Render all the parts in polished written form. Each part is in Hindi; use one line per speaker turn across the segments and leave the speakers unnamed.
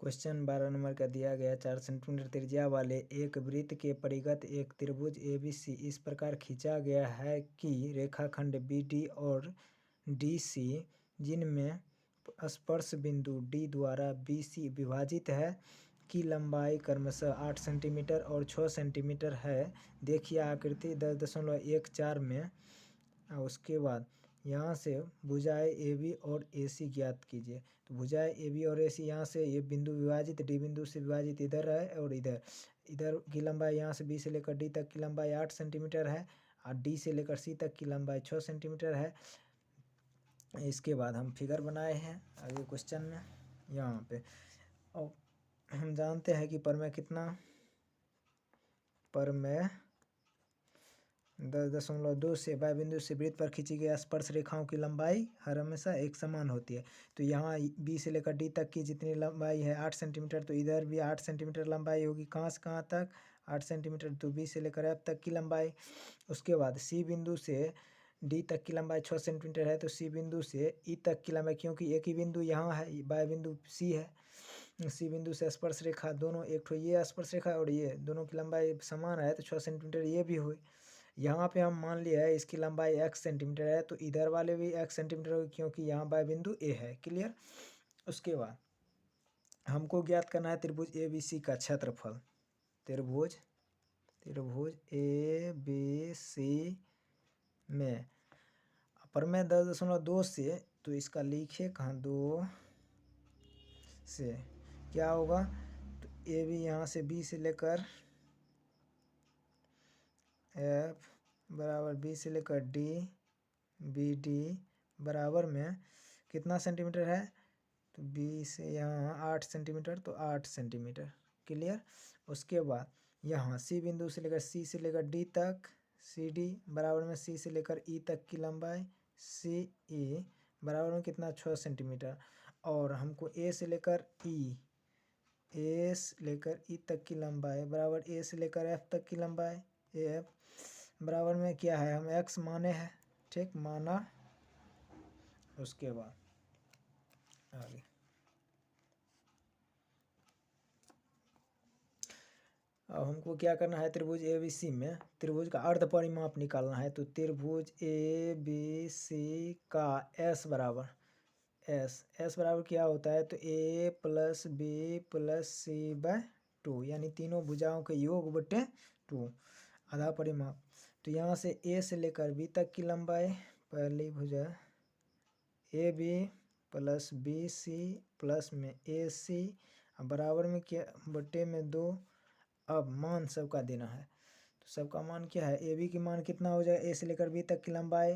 क्वेश्चन 12 नंबर का दिया गया 4 सेंटीमीटर त्रिज्या वाले एक वृत्त के परिगत एक त्रिभुज ABC इस प्रकार खींचा गया है कि रेखाखंड BD और DC जिनमें स्पर्श बिंदु D द्वारा BC विभाजित है की लंबाई क्रमशः 8 सेंटीमीटर और 6 सेंटीमीटर है। देखिए आकृति 10.14 में। उसके बाद यहाँ से भुजाएं AB और AC ज्ञात कीजिए। तो भुजाएं AB और AC यहाँ से ये बिंदु विभाजित D बिंदु से विभाजित इधर है और इधर की लंबाई यहाँ से B से लेकर D तक की लंबाई 8 सेंटीमीटर है और D से लेकर C तक की लंबाई 6 सेंटीमीटर है। इसके बाद हम फिगर बनाए हैं आगे क्वेश्चन में यहाँ पे। और हम जानते हैं कि परमेय कितना, परमेय 10.2 से वाय बिंदु से वृत्त पर खींची गई स्पर्श रेखाओं की लंबाई हर हमेशा एक समान होती है। तो यहाँ B से लेकर D तक की जितनी लंबाई है 8 सेंटीमीटर, तो इधर भी 8 सेंटीमीटर लंबाई होगी। कहाँ से कहाँ तक 8 सेंटीमीटर, तो B से लेकर F तक की लंबाई। उसके बाद C बिंदु से D तक की लंबाई 6 सेंटीमीटर है, तो C बिंदु से E तक की लंबाई, क्योंकि एक ही बिंदु यहाँ है वाय बिंदु C है, C बिंदु से स्पर्श रेखा दोनों एक तो ये स्पर्श रेखा और ये दोनों की लंबाई समान है, तो 6 सेंटीमीटर ये भी हुई। यहाँ पे हम मान लिया है इसकी लंबाई x सेंटीमीटर है, तो इधर वाले भी x सेंटीमीटर होगी क्योंकि यहाँ वाय बिंदु A है। क्लियर। उसके बाद हमको ज्ञात करना है त्रिभुज ABC का क्षेत्रफल। त्रिभुज ABC में परमेय 10.2 से, तो इसका लिखे कहाँ 2 से क्या होगा, तो AB यहाँ से B से लेकर F बराबर B से लेकर D BD बराबर में कितना सेंटीमीटर है, तो B से यहाँ 8 सेंटीमीटर, तो 8 सेंटीमीटर। क्लियर। उसके बाद यहाँ C बिंदु से लेकर C से लेकर D तक CD बराबर में C से लेकर E तक की लंबाई CE बराबर में कितना 6 सेंटीमीटर। और हमको A से लेकर E तक की लंबाई बराबर A से लेकर F तक की लंबाई AF बराबर में क्या है, हम x माने हैं, ठीक माना। उसके बाद आगे अब हमको क्या करना है, त्रिभुज ABC में त्रिभुज का अर्ध परिमाप निकालना है। तो त्रिभुज ABC का S बराबर क्या होता है, तो A + B + C/2 यानी तीनों भुजाओं के योग बटे 2 आधा परिमाप। तो यहाँ से A से लेकर B तक की लंबाई, पहली भुजा AB + BC प्लस में AC बराबर में क्या बटे में 2। अब मान सबका देना है, तो सबका मान क्या है, AB की मान कितना हो जाएगा, A से लेकर B तक की लंबाई,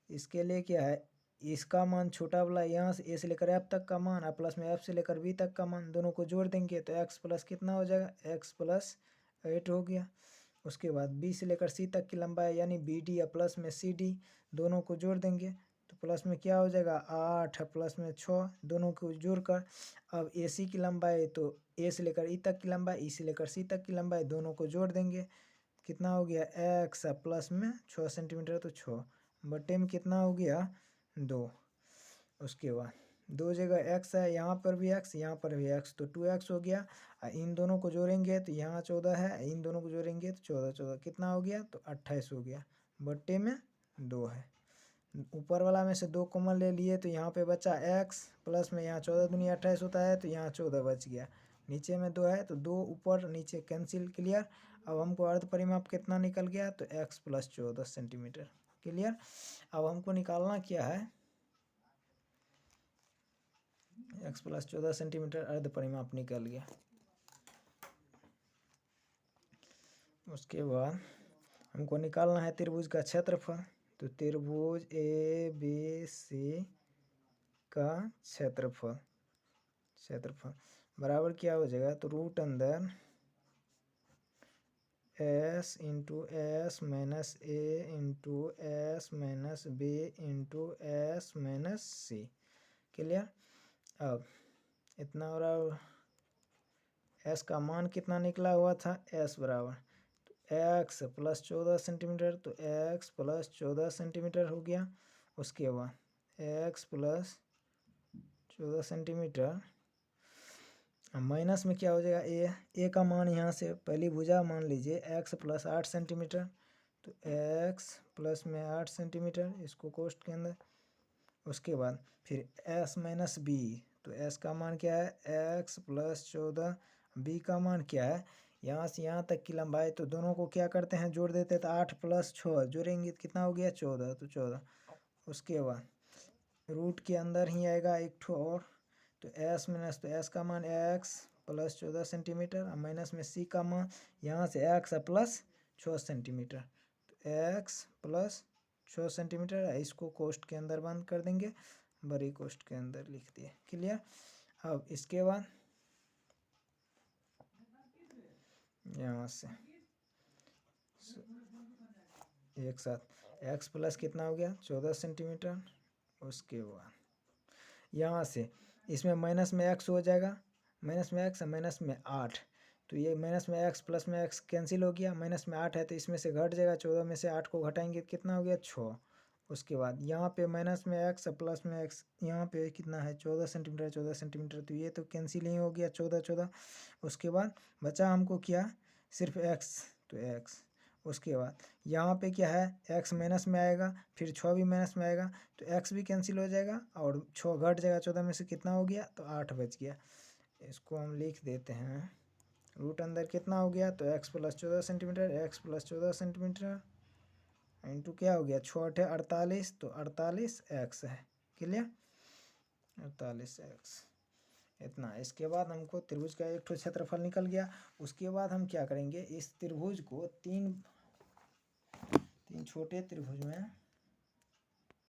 इसके लिए क्या है, इसका मान छोटा वाला यहाँ से A से लेकर F तक का मान और प्लस में F से लेकर B तक का मान, दोनों को जोड़ देंगे तो x प्लस कितना हो जाएगा, x + 8 हो गया। उसके बाद B से लेकर C तक की लंबाई यानी BD या प्लस में CD दोनों को जोड़ देंगे तो प्लस में क्या हो जाएगा 8 प्लस में 6 दोनों को जोड़कर। अब AC की लंबाई, तो A से लेकर E तक की लंबाई, E से लेकर C तक की लंबाई दोनों को जोड़ देंगे, कितना हो गया x प्लस में 6 सेंटीमीटर, तो 6 बटे में कितना हो गया 2। उसके बाद 2 जगह x है, यहाँ पर भी x यहाँ पर भी x, तो 2x हो गया। इन दोनों को जोड़ेंगे तो यहाँ 14 है, इन दोनों को जोड़ेंगे तो 14 कितना हो गया, तो 28 हो गया बटे में 2 है। ऊपर वाला में से 2 कॉमन ले लिए तो यहाँ पे बचा x प्लस में यहाँ 14 दूनी 28 होता है, तो यहाँ 14 बच गया। नीचे में 2 है तो 2 ऊपर नीचे कैंसिल। क्लियर। अब हमको अर्ध परिमाप कितना निकल गया, तो x + 14 सेंटीमीटर। क्लियर। अब हमको निकालना क्या है, x + 14 सेंटीमीटर अर्ध परिमाप निकल गया। उसके बाद हमको निकालना है त्रिभुज का क्षेत्रफल। तो त्रिभुज ABC का क्षेत्रफल बराबर क्या हो जाएगा, तो रूट अंदर S × S - A × S - B × S - C। Clear. अब इतना हो रहा, S का मान कितना निकला हुआ था, S बराबर x + 14 सेंटीमीटर, तो x + 14 सेंटीमीटर हो गया। उसके बाद x + 14 सेंटीमीटर माइनस में क्या हो जाएगा, ए का मान यहाँ से पहली भुजा मान लीजिए x प्लस 8 सेंटीमीटर, तो x प्लस में 8 सेंटीमीटर इसको कोष्ट के अंदर। उसके बाद फिर s माइनस बी, तो s का मान क्या है x प्लस 14, b का मान क्या है, यहाँ से यहाँ तक की लंबाई, तो दोनों को क्या करते हैं जोड़ देते हैं, तो 8 प्लस 6 जोड़ेंगे तो कितना हो गया 14, तो 14। उसके बाद रूट के अंदर ही आएगा एक ठो और, तो s माइनस, तो s का मान x प्लस 14 सेंटीमीटर और माइनस में c का मान यहाँ से x प्लस 6 सेंटीमीटर, तो x प्लस 6 सेंटीमीटर। इसको कोष्ट के अंदर बंद कर देंगे, बड़ी कोष्ट के अंदर लिख दिए, क्लियर। अब इसके बाद यहाँ से एक साथ x प्लस कितना हो गया 14 सेंटीमीटर। उसके बाद यहाँ से इसमें माइनस में x हो जाएगा, माइनस में x माइनस में 8, तो ये माइनस में x प्लस में x कैंसिल हो गया, माइनस में 8 है तो इसमें से घट जाएगा, 14 में से 8 को घटाएंगे कितना हो गया 6। उसके बाद यहाँ पे माइनस में x प्लस में x, यहाँ पे कितना है 14 सेंटीमीटर, 14 सेंटीमीटर, तो ये तो कैंसिल ही हो गया 14 14। उसके बाद बचा हमको क्या, सिर्फ x, तो x। उसके बाद यहाँ पे क्या है x माइनस में आएगा, फिर 6 भी माइनस में आएगा, तो x भी कैंसिल हो जाएगा और 6 घट जाएगा, 14 में से कितना हो गया, तो 8 बच गया। इसको हम लिख देते हैं, रूट अंदर कितना हो गया, तो x plus 14 centimetre, x plus 14 centimetre into क्या हो गया 6 8 48, तो 48x है, क्लियर 48x इतना। इसके बाद हमको त्रिभुज का एक ठो क्षेत्रफल निकल गया। उसके बाद हम क्या करेंगे, इस त्रिभुज को तीन छोटे त्रिभुज में